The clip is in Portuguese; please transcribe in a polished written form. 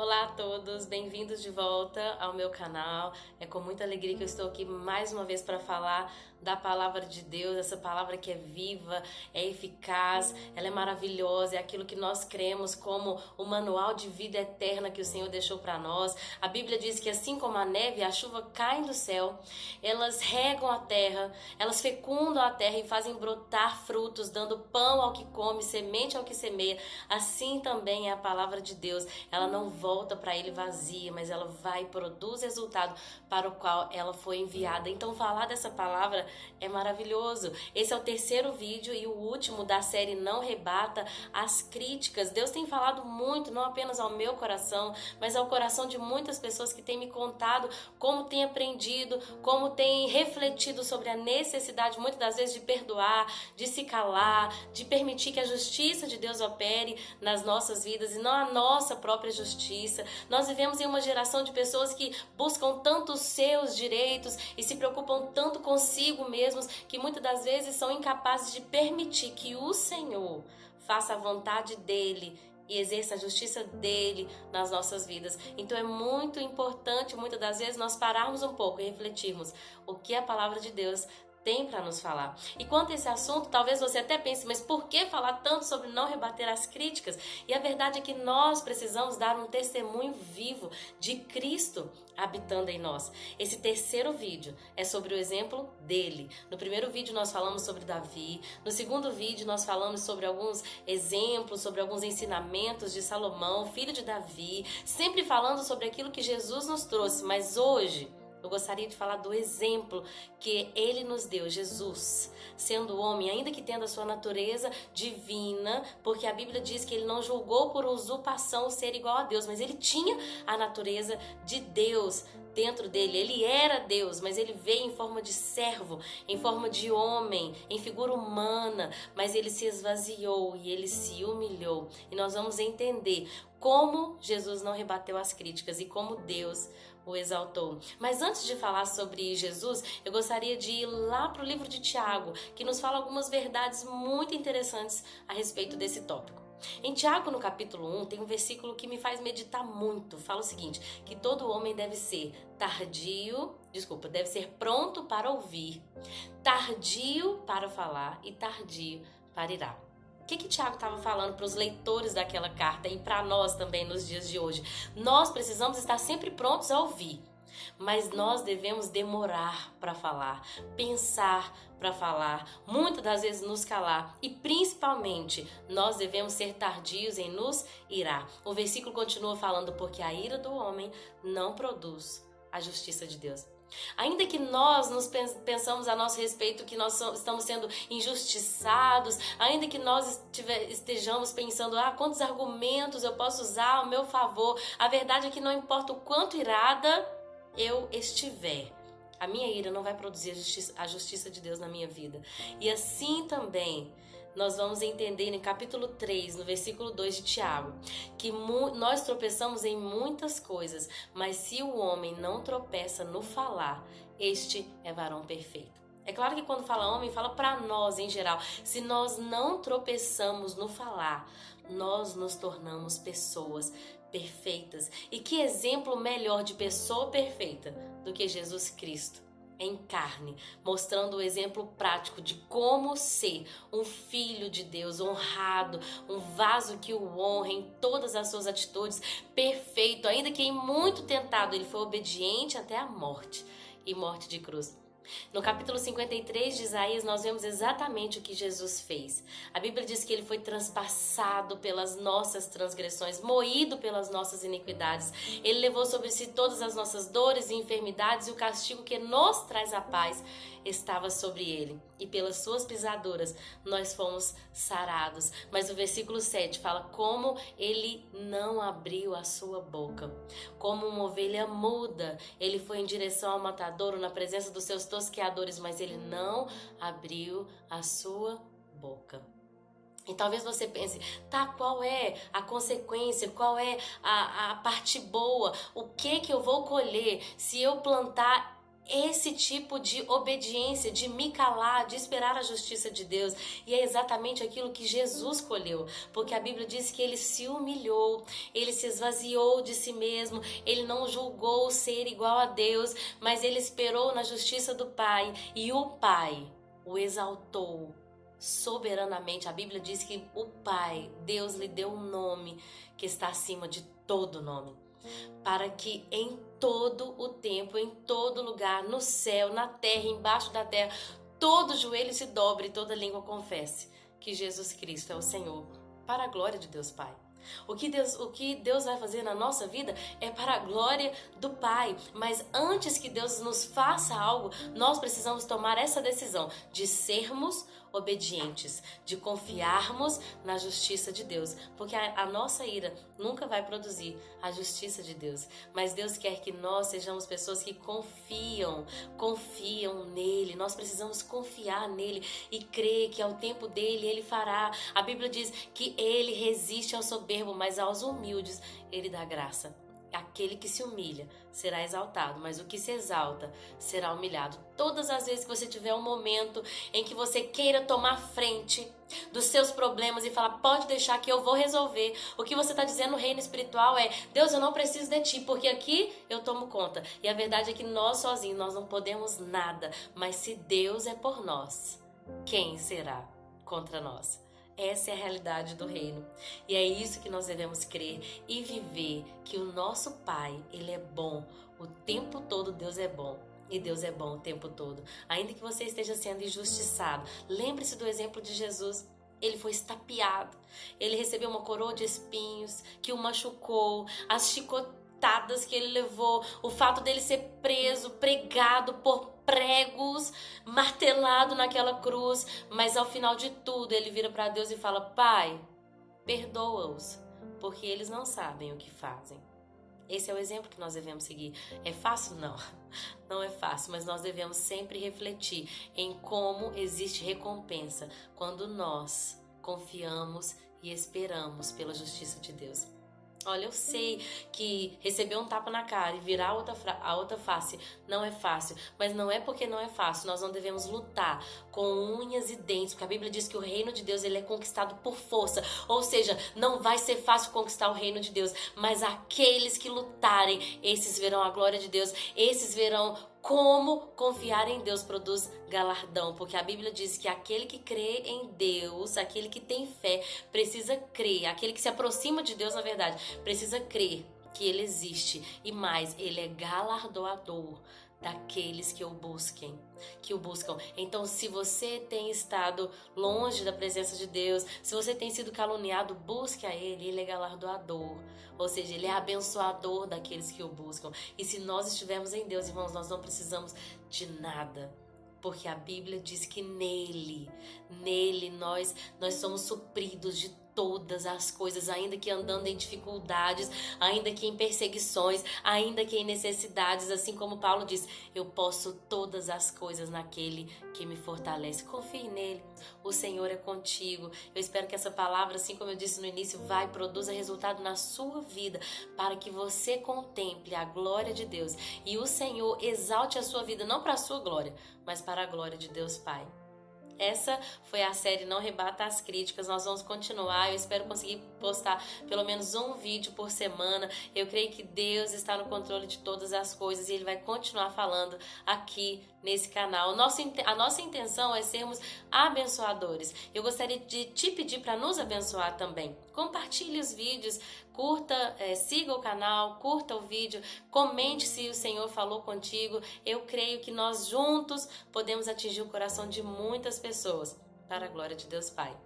Olá a todos, bem-vindos de volta ao meu canal. É com muita alegria que eu estou aqui mais uma vez para falar da palavra de Deus, essa palavra que é viva, é eficaz, ela é maravilhosa, é aquilo que nós cremos como o manual de vida eterna que o Senhor deixou para nós. A Bíblia diz que assim como a neve e a chuva caem do céu, elas regam a terra, elas fecundam a terra e fazem brotar frutos, dando pão ao que come, semente ao que semeia. Assim também é a palavra de Deus, ela não volta para ele vazia, mas ela vai e produz resultado para o qual ela foi enviada. Então falar dessa palavra é maravilhoso. Esse é o terceiro vídeo e o último da série Não Rebata as Críticas. Deus tem falado muito, não apenas ao meu coração, mas ao coração de muitas pessoas que têm me contado como têm aprendido, como têm refletido sobre a necessidade muitas das vezes de perdoar, de se calar, de permitir que a justiça de Deus opere nas nossas vidas e não a nossa própria justiça. Nós vivemos em uma geração de pessoas que buscam tanto os seus direitos e se preocupam tanto consigo mesmos que muitas das vezes são incapazes de permitir que o Senhor faça a vontade dele e exerça a justiça dele nas nossas vidas. Então é muito importante muitas das vezes nós pararmos um pouco e refletirmos o que a palavra de Deus tem para nos falar. E quanto a esse assunto, talvez você até pense, mas por que falar tanto sobre não rebater as críticas? E a verdade é que nós precisamos dar um testemunho vivo de Cristo habitando em nós. Esse terceiro vídeo é sobre o exemplo dele. No primeiro vídeo nós falamos sobre Davi, no segundo vídeo nós falamos sobre alguns exemplos, sobre alguns ensinamentos de Salomão, filho de Davi, sempre falando sobre aquilo que Jesus nos trouxe, mas hoje eu gostaria de falar do exemplo que ele nos deu, Jesus, sendo homem, ainda que tendo a sua natureza divina, porque a Bíblia diz que ele não julgou por usurpação ser igual a Deus, mas ele tinha a natureza de Deus dentro dele. Ele era Deus, mas ele veio em forma de servo, em forma de homem, em figura humana, mas ele se esvaziou e ele se humilhou. E nós vamos entender como Jesus não rebateu as críticas e como Deus o exaltou. Mas antes de falar sobre Jesus, eu gostaria de ir lá para o livro de Tiago, que nos fala algumas verdades muito interessantes a respeito desse tópico. Em Tiago, no capítulo 1, tem um versículo que me faz meditar muito. Fala o seguinte, que todo homem deve ser deve ser pronto para ouvir, tardio para falar e tardio para irar. O que Tiago estava falando para os leitores daquela carta e para nós também nos dias de hoje? Nós precisamos estar sempre prontos a ouvir, mas nós devemos demorar para falar, pensar para falar, muitas das vezes nos calar e principalmente nós devemos ser tardios em nos irar. O versículo continua falando, porque a ira do homem não produz a justiça de Deus. Ainda que nós nos pensamos a nosso respeito que nós estamos sendo injustiçados, ainda que nós estejamos pensando, quantos argumentos eu posso usar ao meu favor, a verdade é que não importa o quanto irada eu estiver, a minha ira não vai produzir a justiça de Deus na minha vida. E assim também nós vamos entender no capítulo 3, no versículo 2 de Tiago, que nós tropeçamos em muitas coisas, mas se o homem não tropeça no falar, este é varão perfeito. É claro que quando fala homem, fala para nós em geral. Se nós não tropeçamos no falar, nós nos tornamos pessoas perfeitas. E que exemplo melhor de pessoa perfeita do que Jesus Cristo em carne, mostrando o exemplo prático de como ser um filho de Deus, honrado, um vaso que o honra em todas as suas atitudes, perfeito, ainda que em muito tentado, ele foi obediente até a morte e morte de cruz. No capítulo 53 de Isaías, nós vemos exatamente o que Jesus fez. A Bíblia diz que ele foi transpassado pelas nossas transgressões, moído pelas nossas iniquidades. Ele levou sobre si todas as nossas dores e enfermidades, e o castigo que nos traz a paz estava sobre ele. E pelas suas pisaduras nós fomos sarados. Mas o versículo 7 fala como ele não abriu a sua boca. Como uma ovelha muda, ele foi em direção ao matadouro na presença dos seus tosqueadores, mas ele não abriu a sua boca. E talvez você pense, qual é a consequência, qual é a parte boa, o que eu vou colher se eu plantar esse tipo de obediência, de me calar, de esperar a justiça de Deus. E é exatamente aquilo que Jesus escolheu, porque a Bíblia diz que ele se humilhou, ele se esvaziou de si mesmo, ele não julgou ser igual a Deus, mas ele esperou na justiça do Pai, e o Pai o exaltou soberanamente. A Bíblia diz que o Pai, Deus lhe deu um nome que está acima de todo nome, para que em todo o tempo, em todo lugar, no céu, na terra, embaixo da terra, todo joelho se dobre e toda língua confesse que Jesus Cristo é o Senhor, para a glória de Deus Pai. O que Deus vai fazer na nossa vida é para a glória do Pai. Mas antes que Deus nos faça algo, nós precisamos tomar essa decisão de sermos obedientes, de confiarmos na justiça de Deus, porque a nossa ira nunca vai produzir a justiça de Deus, mas Deus quer que nós sejamos pessoas que confiam nele. Nós precisamos confiar nele e crer que ao tempo dele ele fará. A Bíblia diz que ele resiste ao soberbo, mas aos humildes ele dá graça. Aquele que se humilha será exaltado, mas o que se exalta será humilhado. Todas as vezes que você tiver um momento em que você queira tomar frente dos seus problemas e falar, pode deixar que eu vou resolver, o que você está dizendo no reino espiritual é, Deus, eu não preciso de ti, porque aqui eu tomo conta. E a verdade é que nós sozinhos, nós não podemos nada, mas se Deus é por nós, quem será contra nós? Essa é a realidade do reino. E é isso que nós devemos crer e viver, que o nosso Pai, ele é bom. O tempo todo Deus é bom. E Deus é bom o tempo todo. Ainda que você esteja sendo injustiçado, lembre-se do exemplo de Jesus. Ele foi estapeado. Ele recebeu uma coroa de espinhos que o machucou. As chicotadas que ele levou. O fato dele ser preso, pregado por pregos, martelado naquela cruz, mas ao final de tudo ele vira para Deus e fala, Pai, perdoa-os, porque eles não sabem o que fazem. Esse é o exemplo que nós devemos seguir. É fácil? Não, não é fácil, mas nós devemos sempre refletir em como existe recompensa quando nós confiamos e esperamos pela justiça de Deus. Olha, eu sei que receber um tapa na cara e virar a outra face não é fácil, mas não é porque não é fácil. Nós não devemos lutar com unhas e dentes, porque a Bíblia diz que o reino de Deus ele é conquistado por força, ou seja, não vai ser fácil conquistar o reino de Deus, mas aqueles que lutarem, esses verão a glória de Deus, esses verão como confiar em Deus produz galardão, porque a Bíblia diz que aquele que crê em Deus, aquele que tem fé, precisa crer, aquele que se aproxima de Deus, na verdade, precisa crer que Ele existe, e mais, Ele é galardoador daqueles que o busquem, que o buscam. Então, se você tem estado longe da presença de Deus, se você tem sido caluniado, busque a Ele é galardoador, ou seja, Ele é abençoador daqueles que o buscam. E se nós estivermos em Deus, irmãos, nós não precisamos de nada, porque a Bíblia diz que nele nós somos supridos de todas as coisas, ainda que andando em dificuldades, ainda que em perseguições, ainda que em necessidades, assim como Paulo diz, eu posso todas as coisas naquele que me fortalece. Confie nele, o Senhor é contigo. Eu espero que essa palavra, assim como eu disse no início, produza resultado na sua vida, para que você contemple a glória de Deus e o Senhor exalte a sua vida, não para a sua glória, mas para a glória de Deus Pai. Essa foi a série Não Rebata as Críticas. Nós vamos continuar. Eu espero conseguir postar pelo menos um vídeo por semana. Eu creio que Deus está no controle de todas as coisas e Ele vai continuar falando aqui nesse canal. A nossa intenção é sermos abençoadores. Eu gostaria de te pedir para nos abençoar também. Compartilhe os vídeos, curta, siga o canal, curta o vídeo, comente se o Senhor falou contigo. Eu creio que nós juntos podemos atingir o coração de muitas pessoas, para a glória de Deus Pai.